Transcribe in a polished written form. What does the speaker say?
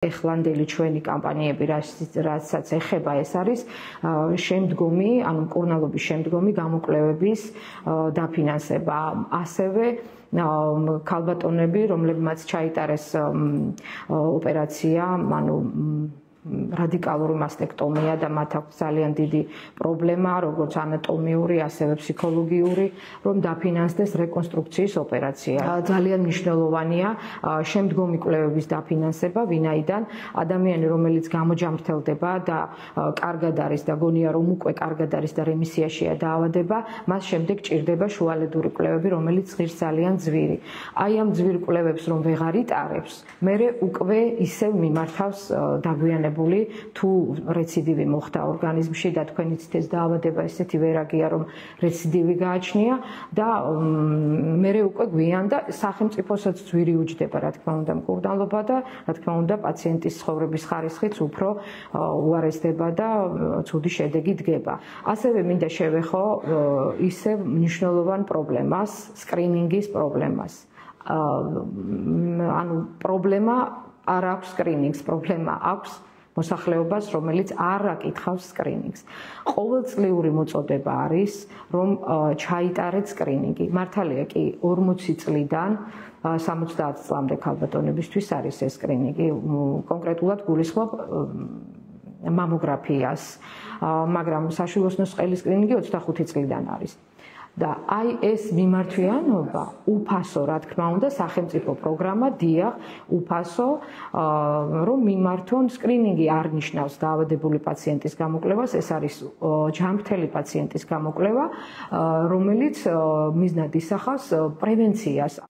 ეხლანდელი ჩვენი კამპანიები, რასაც ეხება, ეს არის შემდგომი, ანუ მკურნალობის შემდგომი გამოკვლევების დაფინანსება. ასევე ქალბატონები, რომლებმაც ჩაიტარეს ოპერაცია, ანუ რადიკალური მასტექტომია და მათ აქვს ძალიან დიდი პრობლემა, როგორც ანატომიური, ასევე ფსიქოლოგიური, რომ დაფინანსდეს რეკონსტრუქციის ოპერაცია. ძალიან მნიშვნელოვანია შემდგომი კვლევების დაფინანსება, ვინაიდან ადამიანი, რომელიც გამოჯამრთელდება და კარგად არის და გონია, რომ უკვე კარგად არის და რემისიაშია დაავადება, მას შემდეგ ჭირდება შუალედური კვლევები, რომელიც ღირს ძალიან ძვირი. აი ამ ძვირ კვლევებს რომ ვეღარ იტარებს, მერე უკვე ისევ მიმართავს დაგვიანებულ თუ რეციდივი მოხდა ორგანიზმში და თქვენი ცითეს დაავადება ესეთი ვერაგია, რომ რეციდივი გააჩნია და მერე უკვე გვიან და სახელმწიფოსაც ძვირი უჯდება, რა თქმა უნდა, მკურნალობა და რა თქმა უნდა, პაციენტის ცხოვრების ხარისხიც უფრო უარესდება და ცუდი შედეგი დგება. ასევე მინდა შევეხო ისევ მნიშვნელოვან პრობლემას, სკრინინგის პრობლემას. ანუ პრობლემა არ აქვს სკრინინგს, პრობლემა აქვს მოსახლეობას, რომელიც არ აკითხავს სკრინინგს. ყოველწლიური მოწოდება არის, რომ ჩაიტარეთ სკრინინგი. მართალია კი 40 წლიდან 70 წლამდე ქალბატონებისთვის არის ეს სკრინინგი. კონკრეტულად გულისხმობ მამოგრაფიას, მაგრამ საშვილოსნო სყელის სკრინინგი 25 წლიდან არის. და აი ეს მიმართვიანობა უფასო, რა თქმა უნდა, სახელმწიფო პროგრამა დიახ, უფასო, რომ მიმართონ სკრინინგი არ ნიშნავს დაავადებული პაციენტის გამოკვლევას, ეს არის ჯანმრთელი პაციენტის გამოკვლევა, რომელიც მიზნად ისახავს პრევენციას.